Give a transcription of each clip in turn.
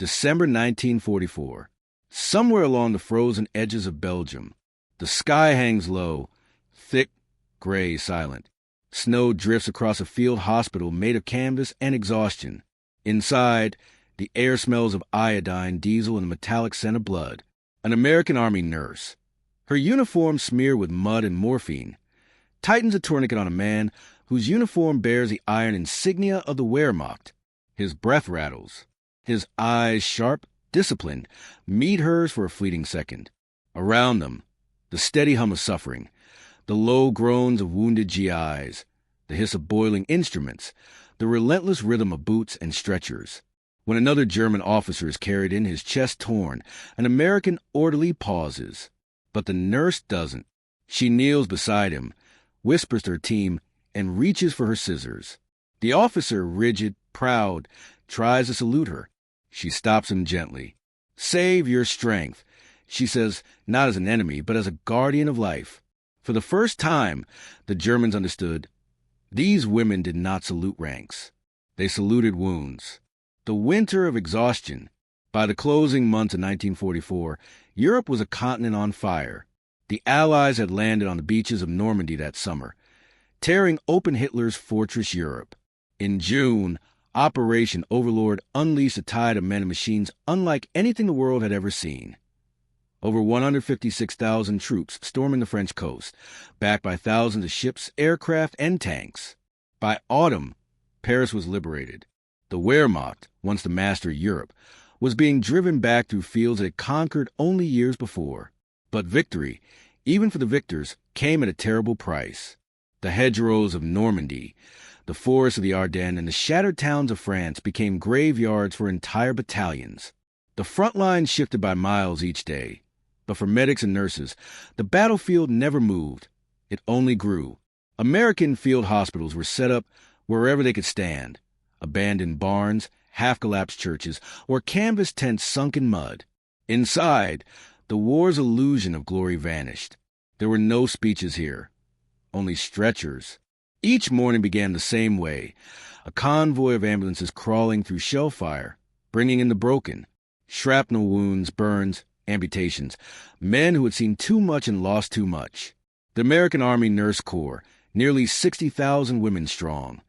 December 1944. Somewhere along the frozen edges of Belgium, the sky hangs low, thick, gray, silent. Snow drifts across a field hospital made of canvas and exhaustion. Inside, the air smells of iodine, diesel, and the metallic scent of blood. An American Army nurse, her uniform smeared with mud and morphine, tightens a tourniquet on a man whose uniform bears the iron insignia of the Wehrmacht. His breath rattles. His eyes, sharp, disciplined, meet hers for a fleeting second. Around them, the steady hum of suffering, the low groans of wounded GIs, the hiss of boiling instruments, the relentless rhythm of boots and stretchers. When another German officer is carried in, his chest torn, an American orderly pauses. But the nurse doesn't. She kneels beside him, whispers to her team, and reaches for her scissors. The officer, rigid, proud, tries to salute her. She stops him gently. "Save your strength," she says, not as an enemy, but as a guardian of life. For the first time, the Germans understood. These women did not salute ranks. They saluted wounds. The winter of exhaustion. By the closing months of 1944, Europe was a continent on fire. The Allies had landed on the beaches of Normandy that summer, tearing open Hitler's fortress Europe. In June, Operation Overlord unleashed a tide of men and machines unlike anything the world had ever seen. Over 156,000 troops storming the French coast, backed by thousands of ships, aircraft, and tanks. By autumn, Paris was liberated. The Wehrmacht, once the master of Europe, was being driven back through fields it had conquered only years before. But victory, even for the victors, came at a terrible price. The hedgerows of Normandy, the forests of the Ardennes, and the shattered towns of France became graveyards for entire battalions. The front lines shifted by miles each day. But for medics and nurses, the battlefield never moved. It only grew. American field hospitals were set up wherever they could stand. Abandoned barns, half-collapsed churches, or canvas tents sunk in mud. Inside, the war's illusion of glory vanished. There were no speeches here, only stretchers. Each morning began the same way, a convoy of ambulances crawling through shell fire, bringing in the broken, shrapnel wounds, burns, amputations, men who had seen too much and lost too much. The American Army Nurse Corps, nearly 60,000 women strong,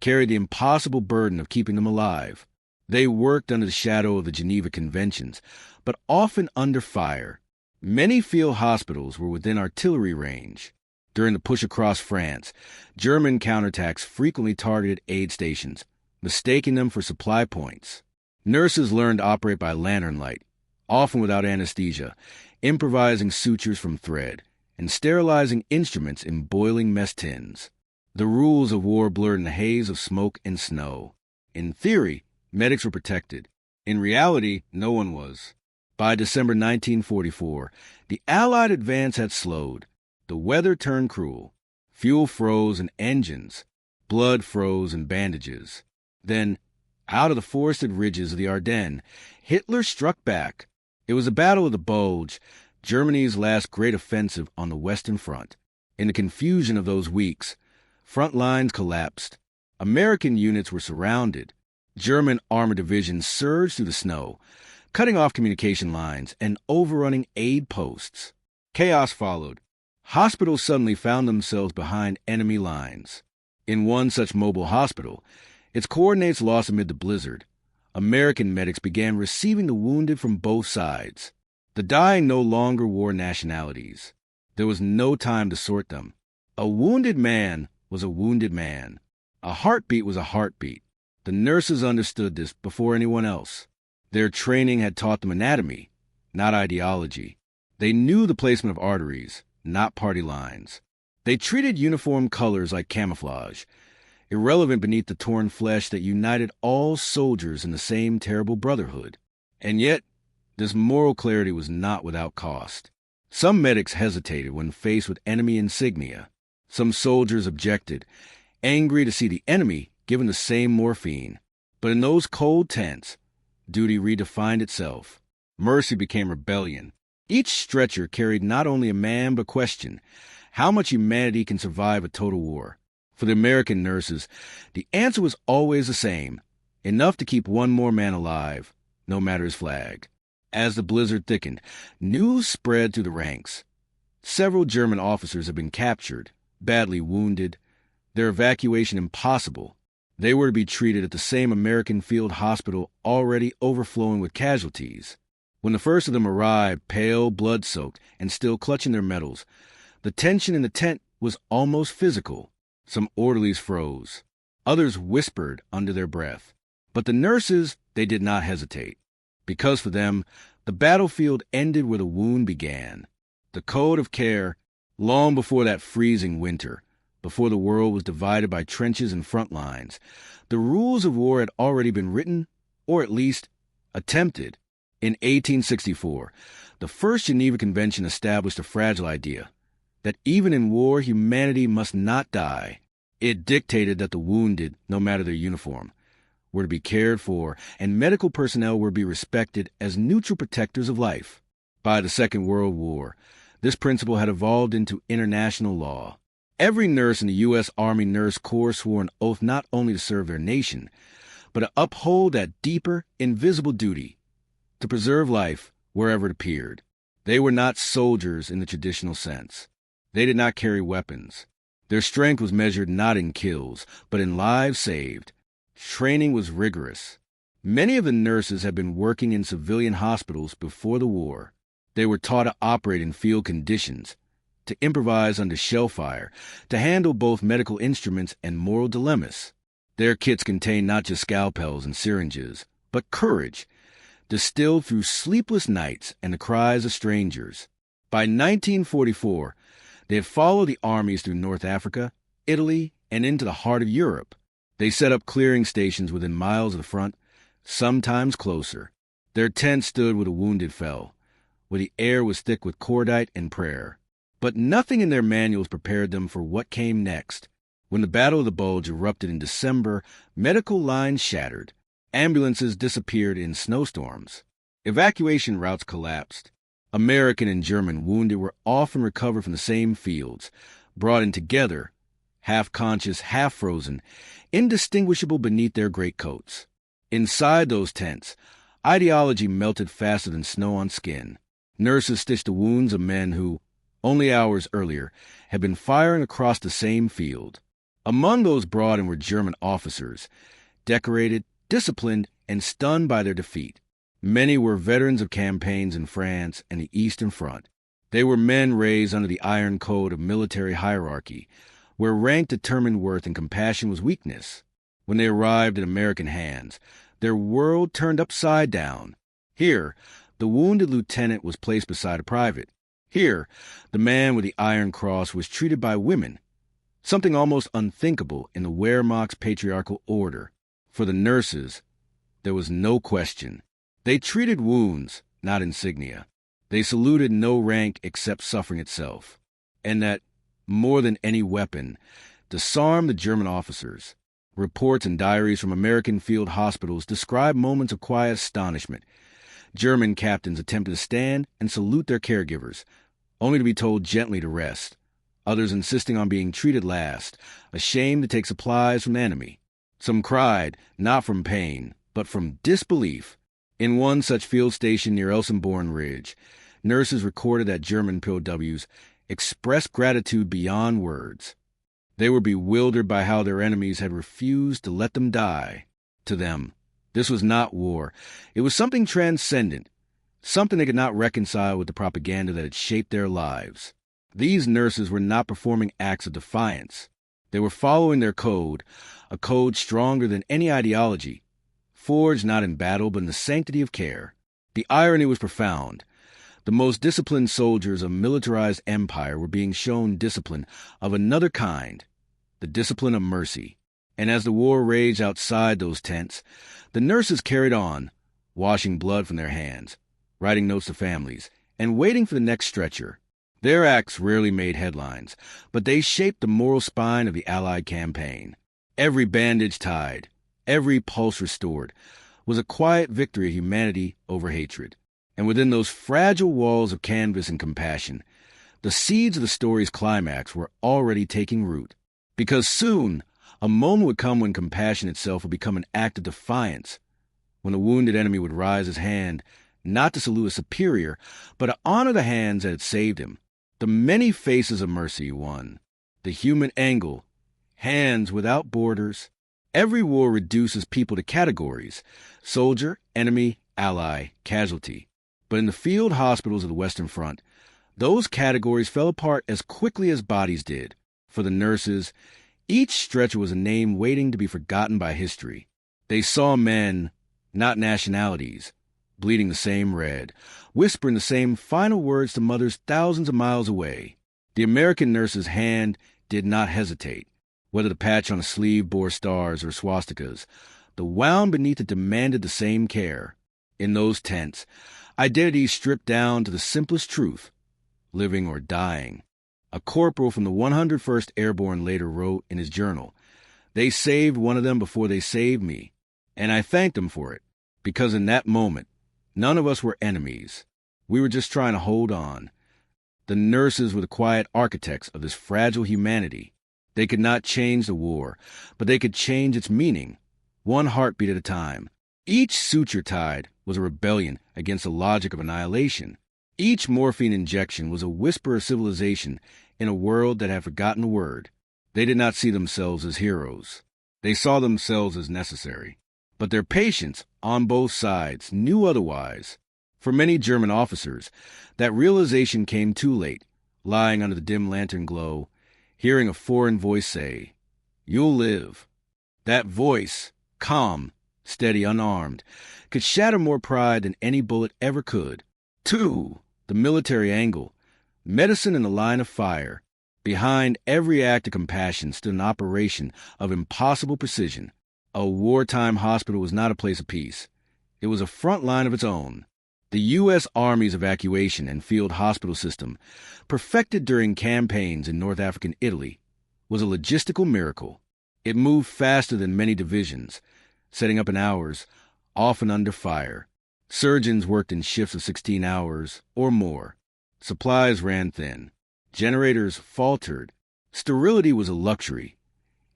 carried the impossible burden of keeping them alive. They worked under the shadow of the Geneva Conventions, but often under fire. Many field hospitals were within artillery range. During the push across France, German counterattacks frequently targeted aid stations, mistaking them for supply points. Nurses learned to operate by lantern light, often without anesthesia, improvising sutures from thread, and sterilizing instruments in boiling mess tins. The rules of war blurred in the haze of smoke and snow. In theory, medics were protected. In reality, no one was. By December 1944, the Allied advance had slowed. The weather turned cruel. Fuel froze in engines. Blood froze in bandages. Then, out of the forested ridges of the Ardennes, Hitler struck back. It was the Battle of the Bulge, Germany's last great offensive on the Western Front. In the confusion of those weeks, front lines collapsed. American units were surrounded. German armored divisions surged through the snow, cutting off communication lines and overrunning aid posts. Chaos followed. Hospitals suddenly found themselves behind enemy lines. In one such mobile hospital, its coordinates lost amid the blizzard, American medics began receiving the wounded from both sides. The dying no longer wore nationalities. There was no time to sort them. A wounded man was a wounded man. A heartbeat was a heartbeat. The nurses understood this before anyone else. Their training had taught them anatomy, not ideology. They knew the placement of arteries, not party lines. They treated uniform colors like camouflage, irrelevant beneath the torn flesh that united all soldiers in the same terrible brotherhood. And yet, this moral clarity was not without cost. Some medics hesitated when faced with enemy insignia. Some soldiers objected, angry to see the enemy given the same morphine. But in those cold tents, duty redefined itself. Mercy became rebellion. Each stretcher carried not only a man but question, how much humanity can survive a total war? For the American nurses, the answer was always the same: enough to keep one more man alive, no matter his flag. As the blizzard thickened, news spread through the ranks. Several German officers had been captured, badly wounded, their evacuation impossible. They were to be treated at the same American field hospital already overflowing with casualties. When the first of them arrived, pale, blood-soaked, and still clutching their medals, the tension in the tent was almost physical. Some orderlies froze. Others whispered under their breath. But the nurses, they did not hesitate. Because for them, the battlefield ended where the wound began. The code of care, long before that freezing winter, before the world was divided by trenches and front lines, the rules of war had already been written, or at least attempted. In 1864, the First Geneva Convention established a fragile idea, that even in war humanity must not die. It dictated that the wounded, no matter their uniform, were to be cared for, and medical personnel were to be respected as neutral protectors of life. By the Second World War, this principle had evolved into international law. Every nurse in the U.S. Army Nurse Corps swore an oath not only to serve their nation, but to uphold that deeper, invisible duty, to preserve life wherever it appeared. They were not soldiers in the traditional sense. They did not carry weapons. Their strength was measured not in kills, but in lives saved. Training was rigorous. Many of the nurses had been working in civilian hospitals before the war. They were taught to operate in field conditions, to improvise under shell fire, to handle both medical instruments and moral dilemmas. Their kits contained not just scalpels and syringes, but courage, distilled through sleepless nights and the cries of strangers. By 1944, they had followed the armies through North Africa, Italy, and into the heart of Europe. They set up clearing stations within miles of the front, sometimes closer. Their tents stood where the wounded fell, where the air was thick with cordite and prayer. But nothing in their manuals prepared them for what came next. When the Battle of the Bulge erupted in December, medical lines shattered. Ambulances disappeared in snowstorms. Evacuation routes collapsed. American and German wounded were often recovered from the same fields, brought in together, half-conscious, half-frozen, indistinguishable beneath their greatcoats. Inside those tents, ideology melted faster than snow on skin. Nurses stitched the wounds of men who, only hours earlier, had been firing across the same field. Among those brought in were German officers, decorated, disciplined, and stunned by their defeat. Many were veterans of campaigns in France and the Eastern Front. They were men raised under the iron code of military hierarchy, where rank determined worth and compassion was weakness. When they arrived in American hands, their world turned upside down. Here, the wounded lieutenant was placed beside a private. Here, the man with the Iron Cross was treated by women, something almost unthinkable in the Wehrmacht's patriarchal order. For the nurses, there was no question. They treated wounds, not insignia. They saluted no rank except suffering itself. And that, more than any weapon, disarmed the German officers. Reports and diaries from American field hospitals describe moments of quiet astonishment. German captains attempted to stand and salute their caregivers, only to be told gently to rest. Others insisting on being treated last, ashamed to take supplies from the enemy. Some cried, not from pain, but from disbelief. In one such field station near Elsenborn Ridge, nurses recorded that German POWs expressed gratitude beyond words. They were bewildered by how their enemies had refused to let them die. To them, this was not war. It was something transcendent, something they could not reconcile with the propaganda that had shaped their lives. These nurses were not performing acts of defiance. They were following their code, a code stronger than any ideology, forged not in battle but in the sanctity of care. The irony was profound. The most disciplined soldiers of a militarized empire were being shown discipline of another kind, the discipline of mercy. And as the war raged outside those tents, the nurses carried on, washing blood from their hands, writing notes to families, and waiting for the next stretcher. Their acts rarely made headlines, but they shaped the moral spine of the Allied campaign. Every bandage tied, every pulse restored, was a quiet victory of humanity over hatred. And within those fragile walls of canvas and compassion, the seeds of the story's climax were already taking root. Because soon, a moment would come when compassion itself would become an act of defiance, when a wounded enemy would raise his hand, not to salute a superior, but to honor the hands that had saved him. The many faces of mercy won. The human angle, hands without borders. Every war reduces people to categories: soldier, enemy, ally, casualty. But in the field hospitals of the Western Front, those categories fell apart as quickly as bodies did. For the nurses, each stretcher was a name waiting to be forgotten by history. They saw men, not nationalities, bleeding the same red, whispering the same final words to mothers thousands of miles away. The American nurse's hand did not hesitate. Whether the patch on a sleeve bore stars or swastikas, the wound beneath it demanded the same care. In those tents, identity stripped down to the simplest truth: living or dying. A corporal from the 101st Airborne later wrote in his journal, "They saved one of them before they saved me, and I thanked them for it, because in that moment, none of us were enemies. We were just trying to hold on." The nurses were the quiet architects of this fragile humanity. They could not change the war, but they could change its meaning, one heartbeat at a time. Each suture tied was a rebellion against the logic of annihilation. Each morphine injection was a whisper of civilization in a world that had forgotten the word. They did not see themselves as heroes. They saw themselves as necessary. But their patients, on both sides, knew otherwise. For many German officers, that realization came too late, lying under the dim lantern glow, hearing a foreign voice say, "You'll live." That voice, calm, steady, unarmed, could shatter more pride than any bullet ever could. 2. The military angle. Medicine in the line of fire. Behind every act of compassion stood an operation of impossible precision. A wartime hospital was not a place of peace. It was a front line of its own. The U.S. Army's evacuation and field hospital system, perfected during campaigns in North African Italy, was a logistical miracle. It moved faster than many divisions, setting up in hours, often under fire. Surgeons worked in shifts of 16 hours or more. Supplies ran thin. Generators faltered. Sterility was a luxury.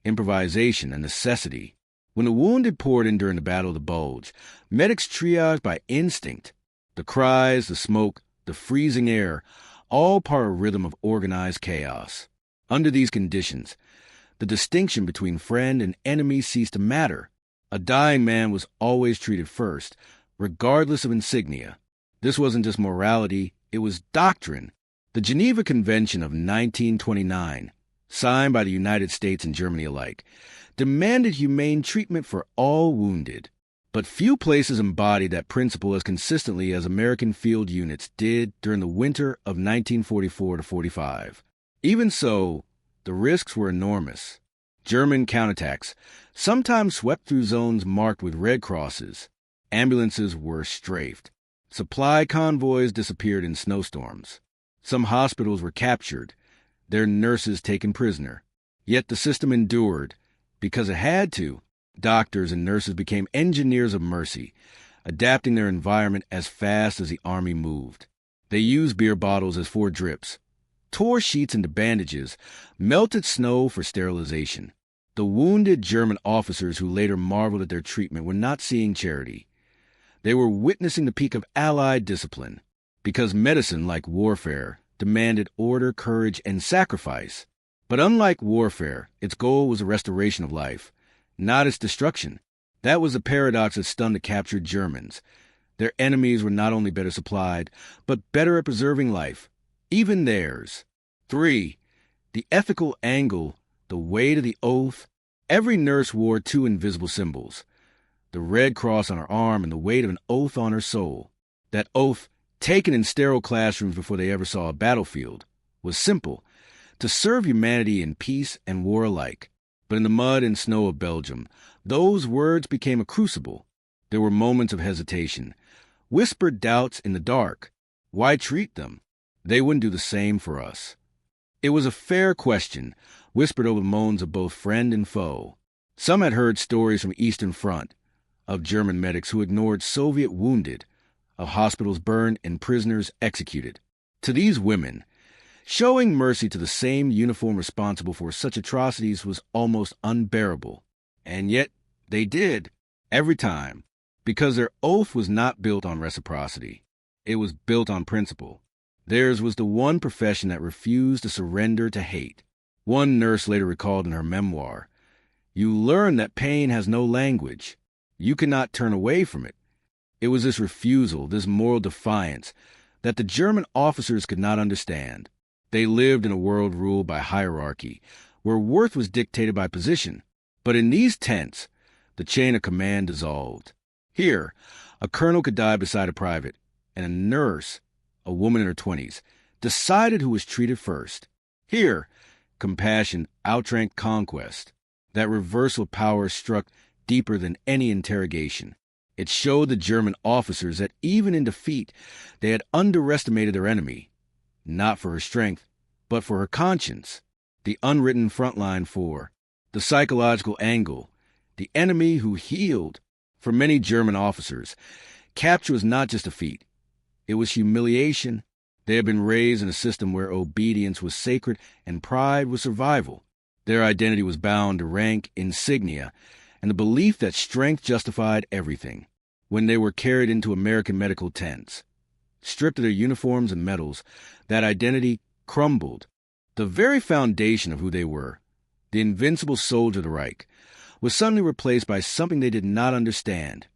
Improvisation a necessity. When the wounded poured in during the Battle of the Bulge, medics triaged by instinct. The cries, the smoke, the freezing air, all part of a rhythm of organized chaos. Under these conditions, the distinction between friend and enemy ceased to matter. A dying man was always treated first, regardless of insignia. This wasn't just morality, it was doctrine. The Geneva Convention of 1929, signed by the United States and Germany alike, demanded humane treatment for all wounded. But few places embodied that principle as consistently as American field units did during the winter of 1944 to 45. Even so, the risks were enormous. German counterattacks sometimes swept through zones marked with red crosses. Ambulances were strafed. Supply convoys disappeared in snowstorms. Some hospitals were captured, their nurses taken prisoner. Yet the system endured, because it had to. Doctors and nurses became engineers of mercy, adapting their environment as fast as the army moved. They used beer bottles as 4 drips, tore sheets into bandages, melted snow for sterilization. The wounded German officers who later marveled at their treatment were not seeing charity. They were witnessing the peak of Allied discipline, because medicine, like warfare, demanded order, courage, and sacrifice. But unlike warfare, its goal was the restoration of life, not its destruction. That was the paradox that stunned the captured Germans. Their enemies were not only better supplied, but better at preserving life, even theirs. 3. The ethical angle, the weight of the oath. Every nurse wore 2 invisible symbols: the Red Cross on her arm and the weight of an oath on her soul. That oath, taken in sterile classrooms before they ever saw a battlefield, was simple: to serve humanity in peace and war alike. But in the mud and snow of Belgium, those words became a crucible. There were moments of hesitation, whispered doubts in the dark. Why treat them? They wouldn't do the same for us. It was a fair question, whispered over the moans of both friend and foe. Some had heard stories from Eastern Front, of German medics who ignored Soviet wounded, of hospitals burned and prisoners executed. To these women, showing mercy to the same uniform responsible for such atrocities was almost unbearable. And yet, they did, every time. because their oath was not built on reciprocity. It was built on principle. Theirs was the one profession that refused to surrender to hate. One nurse later recalled in her memoir, "You learn that pain has no language. You cannot turn away from it." It was this refusal, this moral defiance, that the German officers could not understand. They lived in a world ruled by hierarchy, where worth was dictated by position. But in these tents, the chain of command dissolved. Here, a colonel could die beside a private, and a nurse, a woman in her 20s, decided who was treated first. Here, compassion outranked conquest. That reversal of power struck deeper than any interrogation. It showed the German officers that even in defeat, they had underestimated their enemy, not for her strength, but for her conscience. The unwritten front line for the psychological angle, the enemy who healed. For many German officers, capture was not just defeat. It was humiliation. They had been raised in a system where obedience was sacred and pride was survival. Their identity was bound to rank, insignia, and the belief that strength justified everything. When they were carried into American medical tents, stripped of their uniforms and medals, that identity crumbled. The very foundation of who they were, the invincible soldier of the Reich, was suddenly replaced by something they did not understand: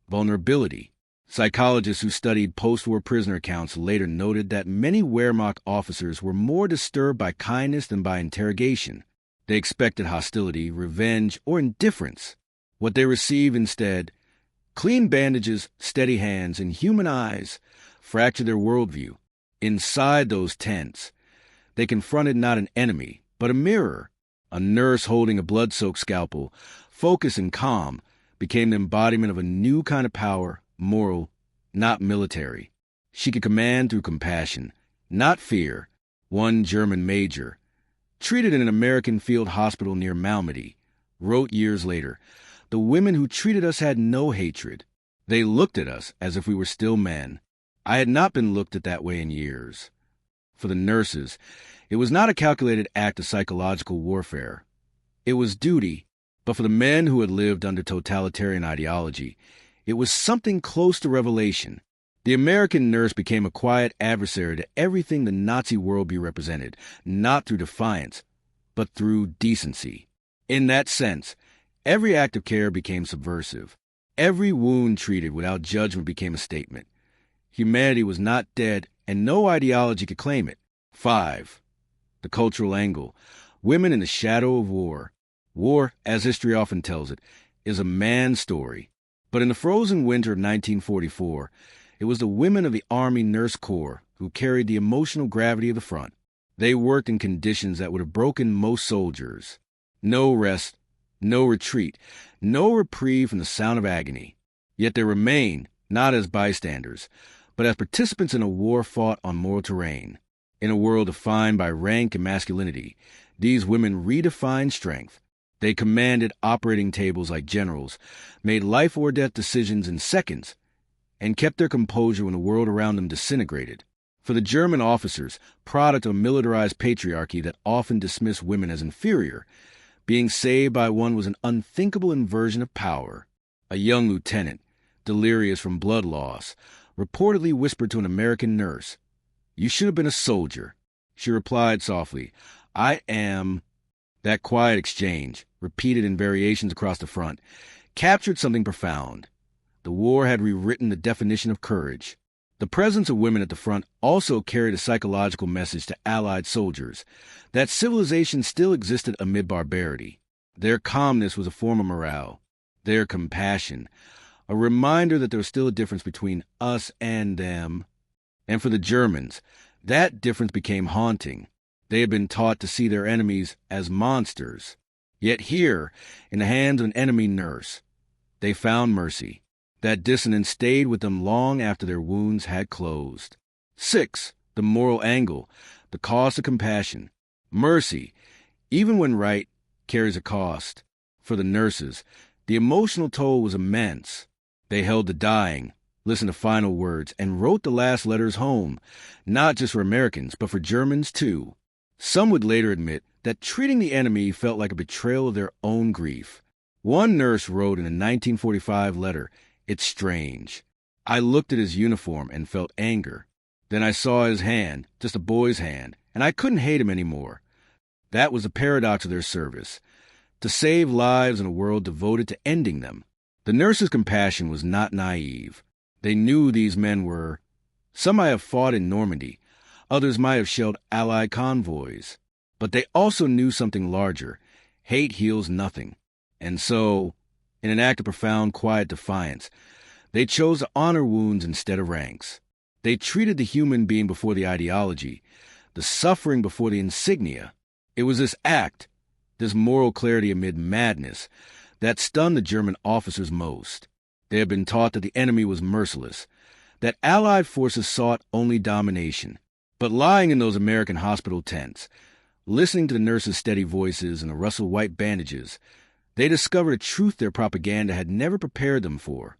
vulnerability. Psychologists who studied post-war prisoner accounts later noted that many Wehrmacht officers were more disturbed by kindness than by interrogation. They expected hostility, revenge, or indifference. What they received instead, clean bandages, steady hands, and human eyes, fractured their worldview. Inside those tents, they confronted not an enemy, but a mirror. A nurse holding a blood-soaked scalpel, focused and calm, became the embodiment of a new kind of power, moral, not military. She could command through compassion, not fear. One German major, treated in an American field hospital near Malmedy, wrote years later, "The women who treated us had no hatred. They looked at us as if we were still men. I had not been looked at that way in years." For the nurses, it was not a calculated act of psychological warfare. It was duty. But for the men who had lived under totalitarian ideology, it was something close to revelation. The American nurse became a quiet adversary to everything the Nazi worldview represented, not through defiance, but through decency. In that sense, every act of care became subversive. Every wound treated without judgment became a statement. Humanity was not dead, and no ideology could claim it. 5. The cultural angle. Women in the shadow of war. War, as history often tells it, is a man's story. But in the frozen winter of 1944, it was the women of the Army Nurse Corps who carried the emotional gravity of the front. They worked in conditions that would have broken most soldiers. No rest, no retreat, no reprieve from the sound of agony. Yet they remained, not as bystanders, but as participants in a war fought on moral terrain. In a world defined by rank and masculinity, these women redefined strength. They commanded operating tables like generals, made life or death decisions in seconds, and kept their composure when the world around them disintegrated. For the German officers, product of a militarized patriarchy that often dismissed women as inferior, being saved by one was an unthinkable inversion of power. A young lieutenant, delirious from blood loss, reportedly whispered to an American nurse, "You should have been a soldier." She replied softly, "I am." That quiet exchange, repeated in variations across the front, captured something profound. The war had rewritten the definition of courage. The presence of women at the front also carried a psychological message to Allied soldiers that civilization still existed amid barbarity. Their calmness was a form of morale. Their compassion, a reminder that there was still a difference between us and them. And for the Germans, that difference became haunting. They had been taught to see their enemies as monsters. Yet here, in the hands of an enemy nurse, they found mercy. That dissonance stayed with them long after their wounds had closed. 6. The moral angle, the cost of compassion. Mercy, even when right, carries a cost. For the nurses, the emotional toll was immense. They held the dying, listened to final words, and wrote the last letters home, not just for Americans, but for Germans too. Some would later admit that treating the enemy felt like a betrayal of their own grief. One nurse wrote in a 1945 letter, It's strange. I looked at his uniform and felt anger. Then I saw his hand, just a boy's hand, and I couldn't hate him anymore. That was the paradox of their service, to save lives in a world devoted to ending them. The nurses' compassion was not naive. They knew these men were... Some might have fought in Normandy. Others might have shelled Allied convoys. But they also knew something larger. Hate heals nothing. And so, in an act of profound, quiet defiance, they chose to honor wounds instead of ranks. They treated the human being before the ideology, the suffering before the insignia. It was this act, this moral clarity amid madness, that stunned the German officers most. They had been taught that the enemy was merciless, that Allied forces sought only domination. But lying in those American hospital tents, listening to the nurses' steady voices and the rustle of white bandages, they discovered a truth their propaganda had never prepared them for.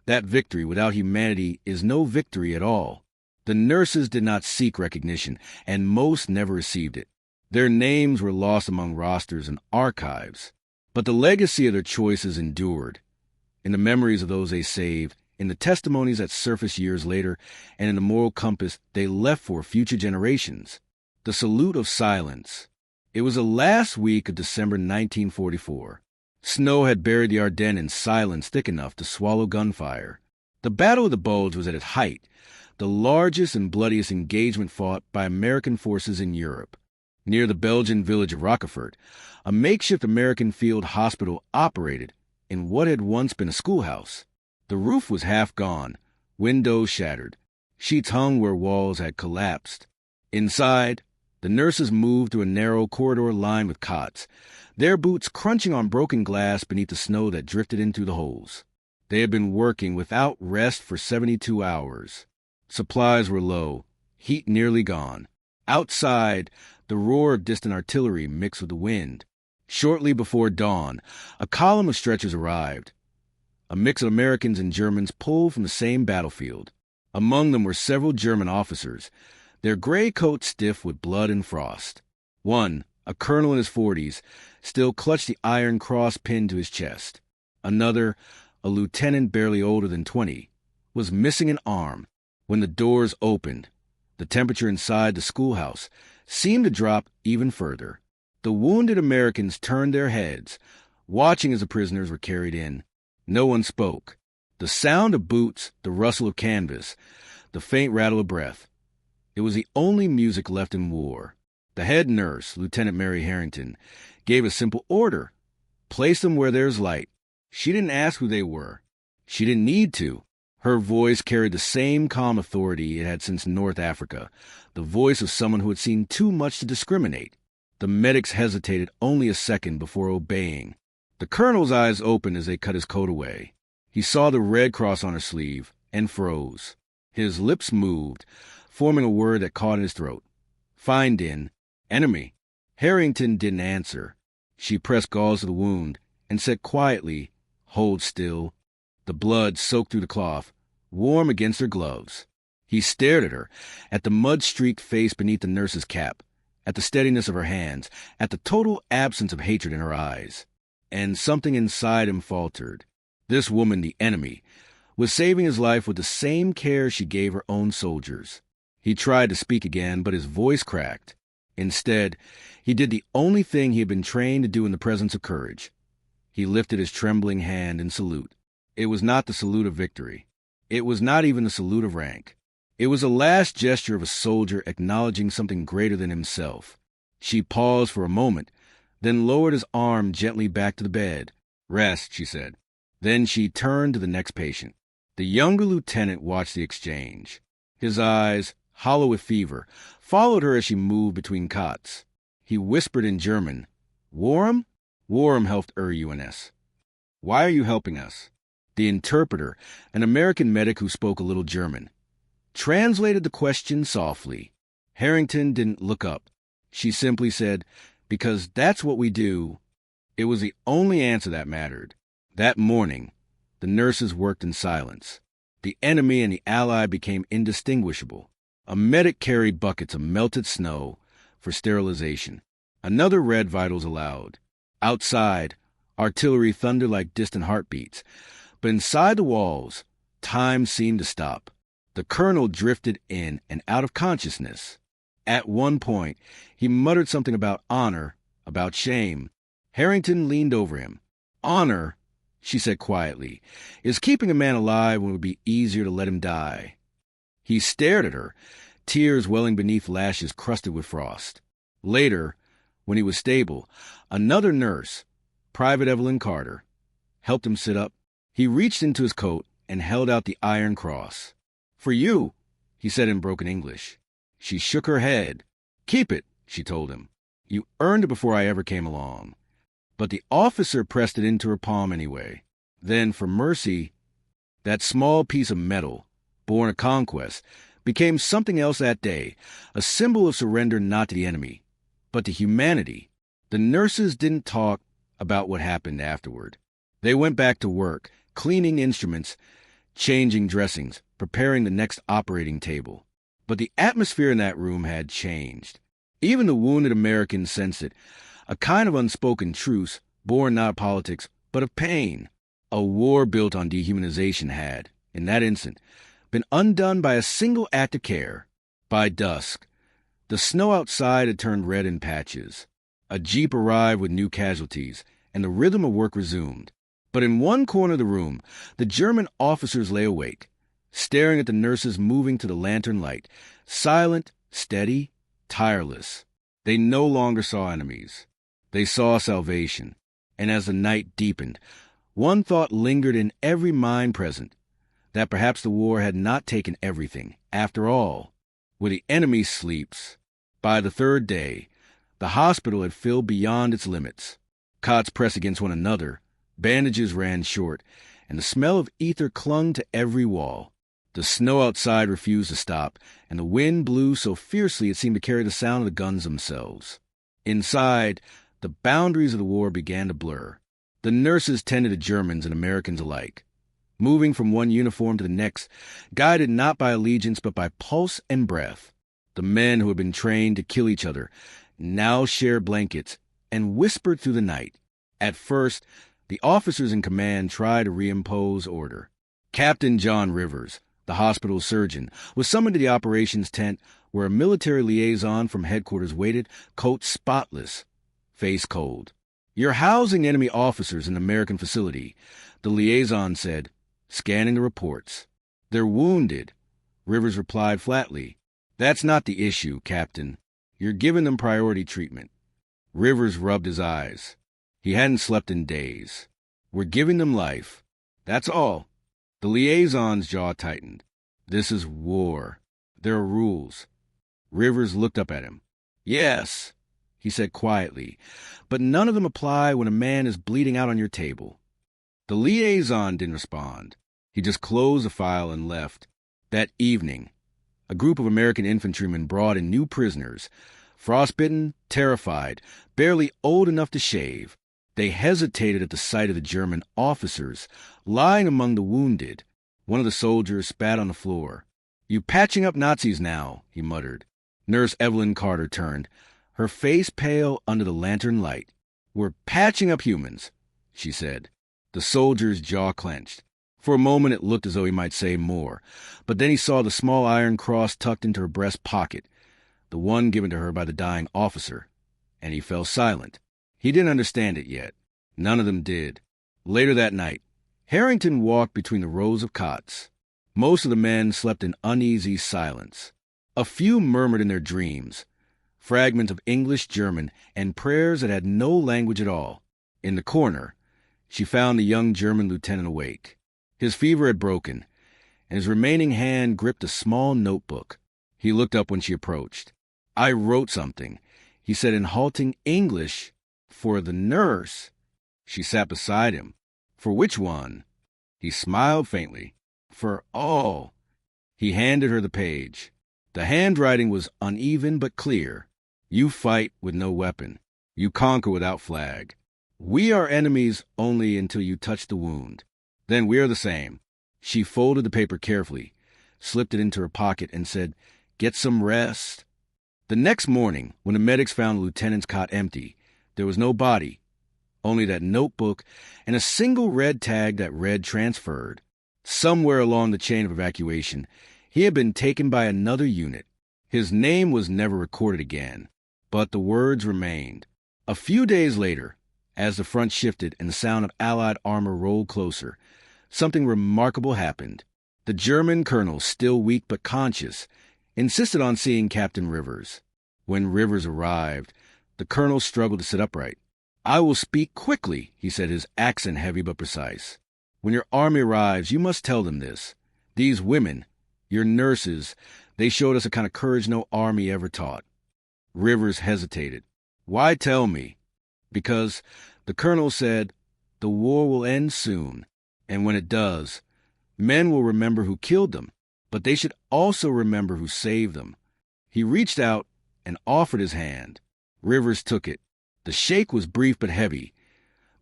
That victory without humanity is no victory at all. The nurses did not seek recognition, and most never received it. Their names were lost among rosters and archives. But the legacy of their choices endured. In the memories of those they saved, in the testimonies that surfaced years later, and in the moral compass they left for future generations. The salute of silence. It was the last week of December 1944. Snow had buried the Ardennes in silence thick enough to swallow gunfire. The Battle of the Bulge was at its height, the largest and bloodiest engagement fought by American forces in Europe. Near the Belgian village of Rochefort, a makeshift American field hospital operated in what had once been a schoolhouse. The roof was half gone, windows shattered, sheets hung where walls had collapsed. Inside, the nurses moved through a narrow corridor lined with cots, their boots crunching on broken glass beneath the snow that drifted in through the holes. They had been working without rest for 72 hours. Supplies were low, heat nearly gone. Outside, the roar of distant artillery mixed with the wind. Shortly before dawn, a column of stretchers arrived. A mix of Americans and Germans pulled from the same battlefield. Among them were several German officers, their gray coats stiff with blood and frost. One, a colonel in his 40s, still clutched the iron cross pinned to his chest. Another, a lieutenant barely older than 20, was missing an arm. When the doors opened, the temperature inside the schoolhouse seemed to drop even further. The wounded Americans turned their heads, watching as the prisoners were carried in. No one spoke. The sound of boots, the rustle of canvas, the faint rattle of breath. It was the only music left in war. The head nurse, Lieutenant Mary Harrington, gave a simple order. Place them where there's light. She didn't ask who they were. She didn't need to. Her voice carried the same calm authority it had since North Africa, the voice of someone who had seen too much to discriminate. The medics hesitated only a second before obeying. The colonel's eyes opened as they cut his coat away. He saw the red cross on her sleeve and froze. His lips moved, forming a word that caught in his throat. Find in. Enemy. Harrington didn't answer. She pressed gauze to the wound and said quietly, Hold still. The blood soaked through the cloth, warm against her gloves. He stared at her, at the mud-streaked face beneath the nurse's cap, at the steadiness of her hands, at the total absence of hatred in her eyes. And something inside him faltered. This woman, the enemy, was saving his life with the same care she gave her own soldiers. He tried to speak again, but his voice cracked. Instead, he did the only thing he had been trained to do in the presence of courage. He lifted his trembling hand in salute. It was not the salute of victory. It was not even the salute of rank. It was the last gesture of a soldier acknowledging something greater than himself. She paused for a moment, then lowered his arm gently back to the bed. Rest, she said. Then she turned to the next patient. The younger lieutenant watched the exchange. His eyes, hollow with fever, followed her as she moved between cots. He whispered in German, Warm? Warm helped UNS. Why are you helping us? The interpreter, an American medic who spoke a little German, translated the question softly. Harrington didn't look up. She simply said, Because that's what we do. It was the only answer that mattered. That morning, the nurses worked in silence. The enemy and the ally became indistinguishable. A medic carried buckets of melted snow for sterilization. Another read vitals aloud. Outside, artillery thundered like distant heartbeats, But inside the walls, time seemed to stop. The colonel drifted in and out of consciousness. At one point, he muttered something about honor, about shame. Harrington leaned over him. "Honor," she said quietly, "is keeping a man alive when it would be easier to let him die." He stared at her, tears welling beneath lashes crusted with frost. Later, when he was stable, another nurse, Private Evelyn Carter, helped him sit up. He reached into his coat and held out the Iron Cross. "For you," he said in broken English. She shook her head. "Keep it," she told him. "You earned it before I ever came along." But the officer pressed it into her palm anyway. Then, for mercy, that small piece of metal, born of conquest, became something else that day, a symbol of surrender not to the enemy, but to humanity. The nurses didn't talk about what happened afterward. They went back to work, cleaning instruments, changing dressings, preparing the next operating table. But the atmosphere in that room had changed. Even the wounded Americans sensed it, a kind of unspoken truce, born not of politics, but of pain. A war built on dehumanization had, in that instant, been undone by a single act of care. By dusk, the snow outside had turned red in patches. A jeep arrived with new casualties, and the rhythm of work resumed. But in one corner of the room, the German officers lay awake, staring at the nurses moving to the lantern light, silent, steady, tireless. They no longer saw enemies. They saw salvation. And as the night deepened, one thought lingered in every mind present, that perhaps the war had not taken everything. After all, where the enemy sleeps. By the third day, the hospital had filled beyond its limits. Cots pressed against one another, bandages ran short, and the smell of ether clung to every wall. The snow outside refused to stop, and the wind blew so fiercely it seemed to carry the sound of the guns themselves. Inside, the boundaries of the war began to blur. The nurses tended to Germans and Americans alike, moving from one uniform to the next, guided not by allegiance but by pulse and breath. The men who had been trained to kill each other now shared blankets and whispered through the night. At first, the officers in command tried to reimpose order. Captain John Rivers, the hospital surgeon, was summoned to the operations tent where a military liaison from headquarters waited, coat spotless, face cold. "You're housing enemy officers in an American facility," the liaison said, scanning the reports. "They're wounded," Rivers replied flatly. "That's not the issue, Captain. You're giving them priority treatment." Rivers rubbed his eyes. He hadn't slept in days. "We're giving them life. That's all." The liaison's jaw tightened. "This is war. There are rules." Rivers looked up at him. "Yes," he said quietly, "but none of them apply when a man is bleeding out on your table." The liaison didn't respond. He just closed the file and left. That evening, a group of American infantrymen brought in new prisoners, frostbitten, terrified, barely old enough to shave. They hesitated at the sight of the German officers lying among the wounded. One of the soldiers spat on the floor. "You patching up Nazis now," he muttered. Nurse Evelyn Carter turned, her face pale under the lantern light. "We're patching up humans," she said. The soldier's jaw clenched. For a moment it looked as though he might say more, but then he saw the small iron cross tucked into her breast pocket, the one given to her by the dying officer, and he fell silent. He didn't understand it yet. None of them did. Later that night, Harrington walked between the rows of cots. Most of the men slept in uneasy silence. A few murmured in their dreams, fragments of English, German, and prayers that had no language at all. In the corner, she found the young German lieutenant awake. His fever had broken, and his remaining hand gripped a small notebook. He looked up when she approached. "I wrote something," he said in halting English. "For the nurse." She sat beside him. "For which one?" He smiled faintly. "For all." He handed her the page. The handwriting was uneven but clear. "You fight with no weapon. You conquer without flag. We are enemies only until you touch the wound. Then we are the same." She folded the paper carefully, slipped it into her pocket, and said, "Get some rest." The next morning, when the medics found the lieutenant's cot empty, there was no body, only that notebook and a single red tag that read transferred. Somewhere along the chain of evacuation, he had been taken by another unit. His name was never recorded again, but the words remained. A few days later, as the front shifted and the sound of Allied armor rolled closer, something remarkable happened. The German colonel, still weak but conscious, insisted on seeing Captain Rivers. When Rivers arrived, the colonel struggled to sit upright. "I will speak quickly," he said, his accent heavy but precise. "When your army arrives, you must tell them this. These women, your nurses, they showed us a kind of courage no army ever taught." Rivers hesitated. "Why tell me?" "Because," the colonel said, "the war will end soon, and when it does, men will remember who killed them, but they should also remember who saved them." He reached out and offered his hand. Rivers took it. The shake was brief but heavy,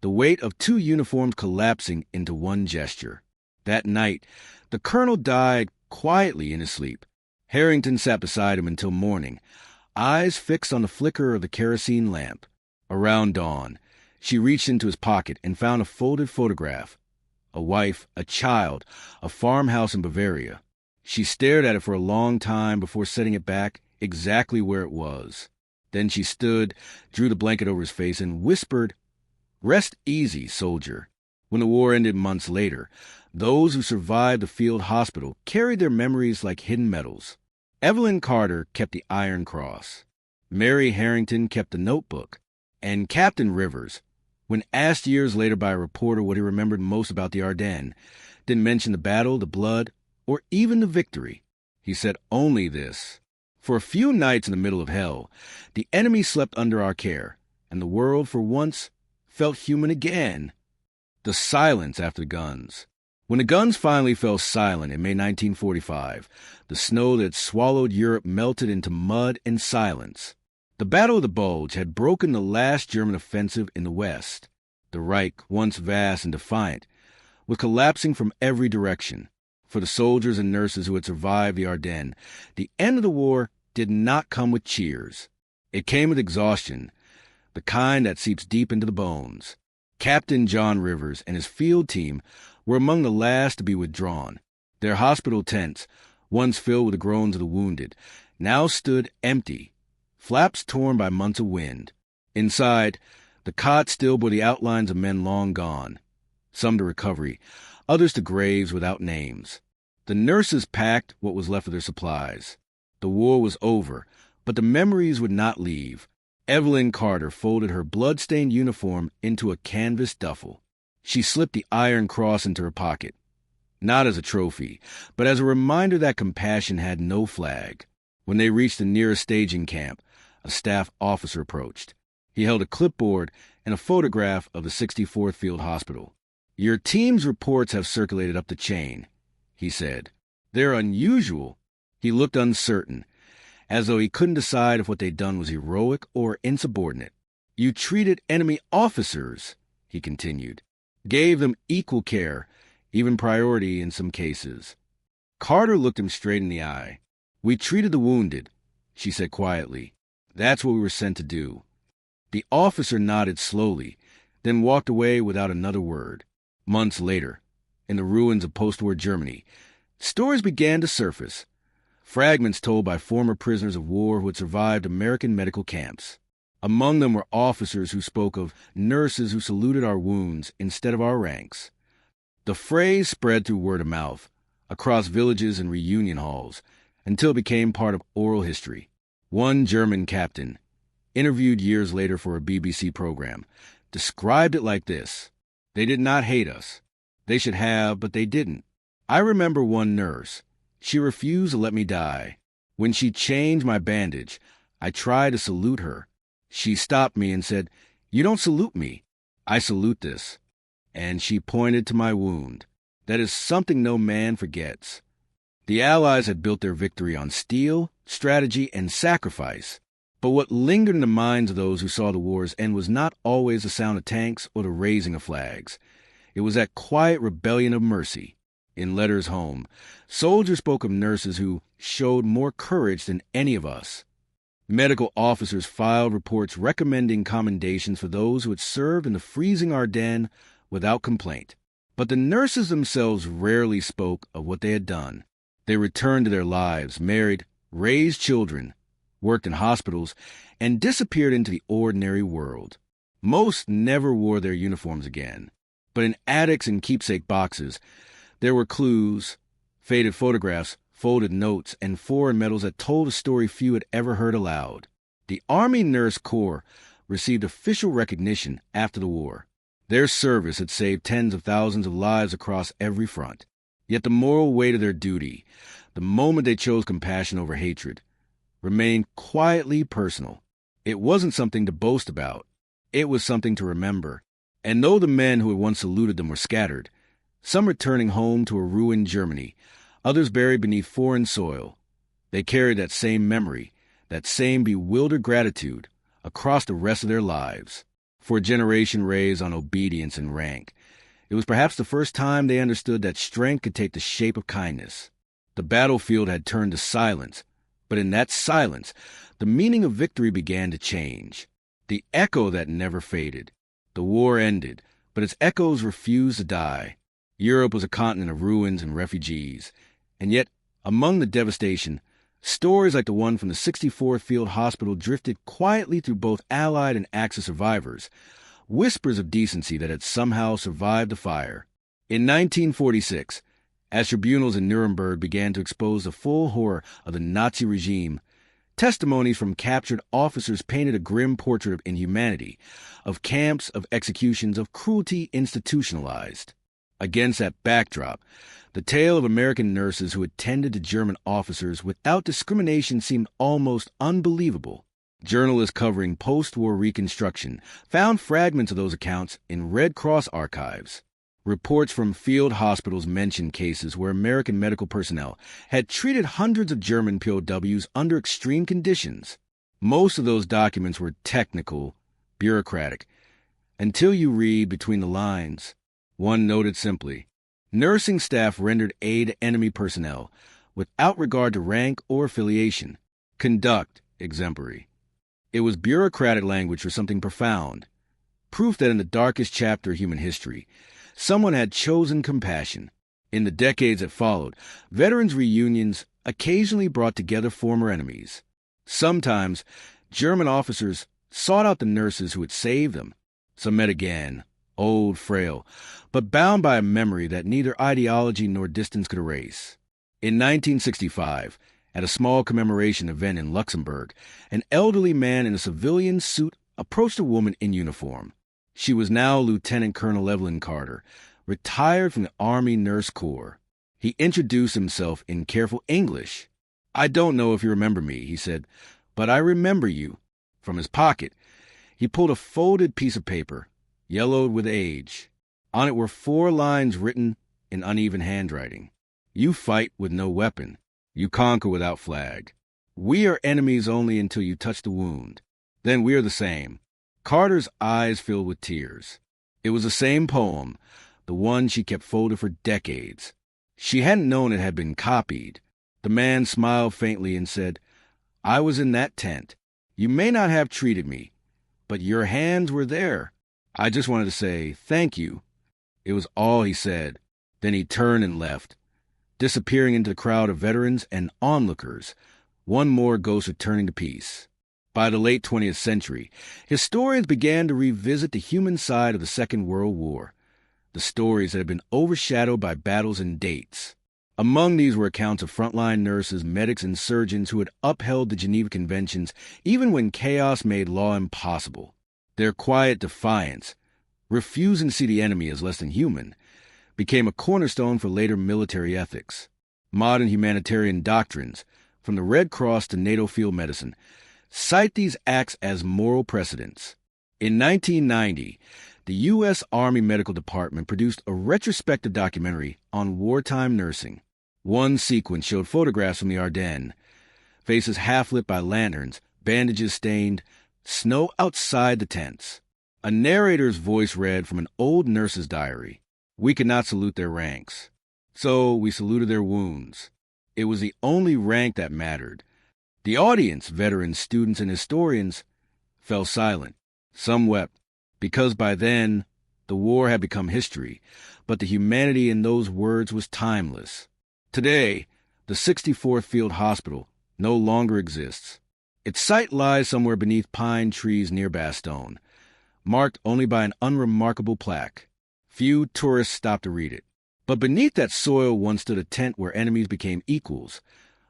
the weight of two uniforms collapsing into one gesture. That night, the colonel died quietly in his sleep. Harrington sat beside him until morning, eyes fixed on the flicker of the kerosene lamp. Around dawn, she reached into his pocket and found a folded photograph. A wife, a child, a farmhouse in Bavaria. She stared at it for a long time before setting it back exactly where it was. Then she stood, drew the blanket over his face, and whispered, "Rest easy, soldier." When the war ended months later, those who survived the field hospital carried their memories like hidden medals. Evelyn Carter kept the Iron Cross. Mary Harrington kept the notebook. And Captain Rivers, when asked years later by a reporter what he remembered most about the Ardennes, didn't mention the battle, the blood, or even the victory. He said only this: "For a few nights in the middle of hell, the enemy slept under our care, and the world, for once, felt human again." The silence after the guns. When the guns finally fell silent in May 1945, the snow that swallowed Europe melted into mud and silence. The Battle of the Bulge had broken the last German offensive in the West. The Reich, once vast and defiant, was collapsing from every direction. For the soldiers and nurses who had survived the Ardennes, the end of the war did not come with cheers. It came with exhaustion, the kind that seeps deep into the bones. Captain John Rivers and his field team were among the last to be withdrawn. Their hospital tents, once filled with the groans of the wounded, now stood empty, flaps torn by months of wind. Inside, the cots still bore the outlines of men long gone, some to recovery, others to graves without names. The nurses packed what was left of their supplies. The war was over, but the memories would not leave. Evelyn Carter folded her blood-stained uniform into a canvas duffel. She slipped the Iron Cross into her pocket, not as a trophy, but as a reminder that compassion had no flag. When they reached the nearest staging camp, a staff officer approached. He held a clipboard and a photograph of the 64th Field Hospital. "Your team's reports have circulated up the chain," he said. "They're unusual." He looked uncertain, as though he couldn't decide if what they'd done was heroic or insubordinate. "You treated enemy officers," he continued. "Gave them equal care, even priority in some cases." Carter looked him straight in the eye. "We treated the wounded," she said quietly. "That's what we were sent to do." The officer nodded slowly, then walked away without another word. Months later, in the ruins of post-war Germany, stories began to surface. Fragments told by former prisoners of war who had survived American medical camps. Among them were officers who spoke of nurses who saluted our wounds instead of our ranks. The phrase spread through word of mouth, across villages and reunion halls, until it became part of oral history. One German captain, interviewed years later for a BBC program, described it like this: "They did not hate us. They should have, but they didn't. I remember one nurse. She refused to let me die. When she changed my bandage, I tried to salute her. She stopped me and said, 'You don't salute me. I salute this.' And she pointed to my wound. That is something no man forgets." The Allies had built their victory on steel, strategy, and sacrifice. But what lingered in the minds of those who saw the war's end was not always the sound of tanks or the raising of flags. It was that quiet rebellion of mercy. In letters home, soldiers spoke of nurses who showed more courage than any of us. Medical officers filed reports recommending commendations for those who had served in the freezing Ardennes without complaint. But the nurses themselves rarely spoke of what they had done. They returned to their lives, married, raised children, worked in hospitals, and disappeared into the ordinary world. Most never wore their uniforms again, but in attics and keepsake boxes, there were clues, faded photographs, folded notes, and foreign medals that told a story few had ever heard aloud. The Army Nurse Corps received official recognition after the war. Their service had saved tens of thousands of lives across every front. Yet the moral weight of their duty, the moment they chose compassion over hatred, remained quietly personal. It wasn't something to boast about. It was something to remember. And though the men who had once saluted them were scattered, some returning home to a ruined Germany, others buried beneath foreign soil, they carried that same memory, that same bewildered gratitude, across the rest of their lives. For a generation raised on obedience and rank, it was perhaps the first time they understood that strength could take the shape of kindness. The battlefield had turned to silence, but in that silence, the meaning of victory began to change. The echo that never faded. The war ended, but its echoes refused to die. Europe was a continent of ruins and refugees, and yet, among the devastation, stories like the one from the 64th Field Hospital drifted quietly through both Allied and Axis survivors, whispers of decency that had somehow survived the fire. In 1946, as tribunals in Nuremberg began to expose the full horror of the Nazi regime, testimonies from captured officers painted a grim portrait of inhumanity, of camps, of executions, of cruelty institutionalized. Against that backdrop, the tale of American nurses who attended to German officers without discrimination seemed almost unbelievable. Journalists covering post-war reconstruction found fragments of those accounts in Red Cross archives. Reports from field hospitals mentioned cases where American medical personnel had treated hundreds of German POWs under extreme conditions. Most of those documents were technical, bureaucratic, until you read between the lines. One noted simply, nursing staff rendered aid to enemy personnel without regard to rank or affiliation. Conduct exemplary. It was bureaucratic language for something profound, proof that in the darkest chapter of human history, someone had chosen compassion. In the decades that followed, veterans' reunions occasionally brought together former enemies. Sometimes, German officers sought out the nurses who had saved them. Some met again, old, frail, but bound by a memory that neither ideology nor distance could erase. In 1965, at a small commemoration event in Luxembourg, an elderly man in a civilian suit approached a woman in uniform. She was now Lieutenant Colonel Evelyn Carter, retired from the Army Nurse Corps. He introduced himself in careful English. "I don't know if you remember me," he said, "but I remember you." From his pocket, he pulled a folded piece of paper, yellowed with age. On it were 4 lines written in uneven handwriting. "You fight with no weapon. You conquer without flag. We are enemies only until you touch the wound. Then we are the same." Carter's eyes filled with tears. It was the same poem, the one she kept folded for decades. She hadn't known it had been copied. The man smiled faintly and said, "I was in that tent. You may not have treated me, but your hands were there. I just wanted to say thank you." It was all he said. Then he turned and left, disappearing into the crowd of veterans and onlookers, one more ghost returning to peace. By the late 20th century, historians began to revisit the human side of the Second World War, the stories that had been overshadowed by battles and dates. Among these were accounts of frontline nurses, medics, and surgeons who had upheld the Geneva Conventions even when chaos made law impossible. Their quiet defiance, refusing to see the enemy as less than human, became a cornerstone for later military ethics. Modern humanitarian doctrines, from the Red Cross to NATO field medicine, cite these acts as moral precedents. In 1990, the U.S. Army Medical Department produced a retrospective documentary on wartime nursing. One sequence showed photographs from the Ardennes, faces half-lit by lanterns, bandages stained, snow outside the tents. A narrator's voice read from an old nurse's diary. "We could not salute their ranks, so we saluted their wounds. It was the only rank that mattered. The audience, veterans, students, and historians, fell silent. Some wept, because by then the war had become history, but the humanity in those words was timeless. Today, the 64th Field Hospital no longer exists. Its site lies somewhere beneath pine trees near Bastogne, marked only by an unremarkable plaque. Few tourists stop to read it. But beneath that soil once stood a tent where enemies became equals,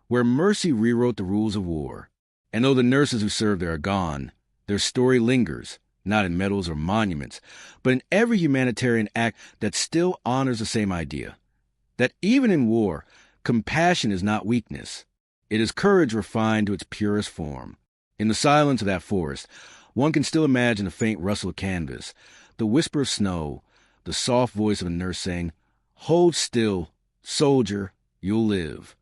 where mercy rewrote the rules of war. And though the nurses who served there are gone, their story lingers, not in medals or monuments, but in every humanitarian act that still honors the same idea, that even in war, compassion is not weakness. It is courage refined to its purest form. In the silence of that forest, one can still imagine the faint rustle of canvas, the whisper of snow, the soft voice of a nurse saying, "Hold still, soldier, you'll live."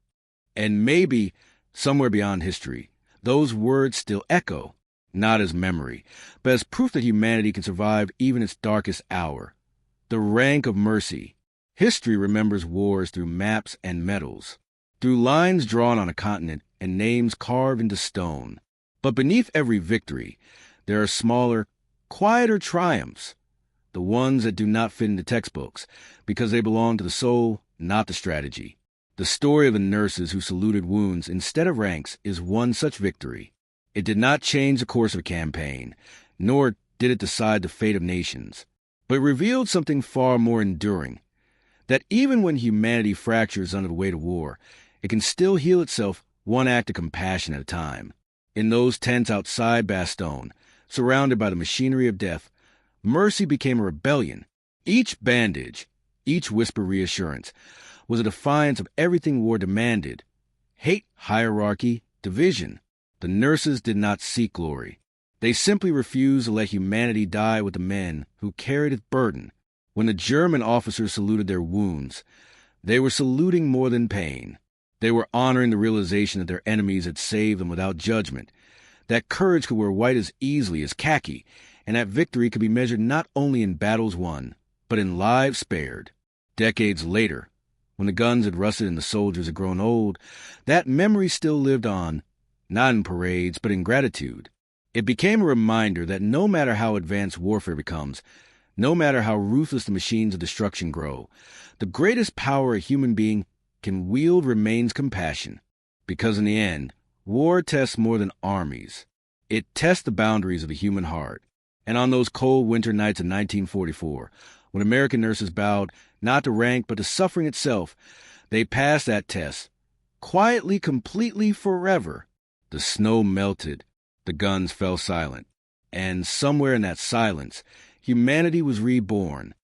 And maybe, somewhere beyond history, those words still echo, not as memory, but as proof that humanity can survive even its darkest hour. The rank of mercy. History remembers wars through maps and medals, through lines drawn on a continent and names carved into stone. But beneath every victory, there are smaller, quieter triumphs, the ones that do not fit into textbooks, because they belong to the soul, not the strategy. The story of the nurses who saluted wounds instead of ranks is one such victory. It did not change the course of a campaign, nor did it decide the fate of nations, but it revealed something far more enduring, that even when humanity fractures under the weight of war, it can still heal itself one act of compassion at a time. In those tents outside Bastogne, surrounded by the machinery of death, mercy became a rebellion. Each bandage, each whisper reassurance, was a defiance of everything war demanded: hate, hierarchy, division. The nurses did not seek glory. They simply refused to let humanity die with the men who carried its burden. When the German officers saluted their wounds, they were saluting more than pain. They were honoring the realization that their enemies had saved them without judgment, that courage could wear white as easily as khaki, and that victory could be measured not only in battles won, but in lives spared. Decades later, when the guns had rusted and the soldiers had grown old, that memory still lived on, not in parades, but in gratitude. It became a reminder that no matter how advanced warfare becomes, no matter how ruthless the machines of destruction grow, the greatest power a human being can wield remains compassion. Because in the end, war tests more than armies. It tests the boundaries of the human heart. And on those cold winter nights in 1944, when American nurses bowed not to rank but to suffering itself, they passed that test, quietly, completely, forever. The snow melted, the guns fell silent, and somewhere in that silence, humanity was reborn,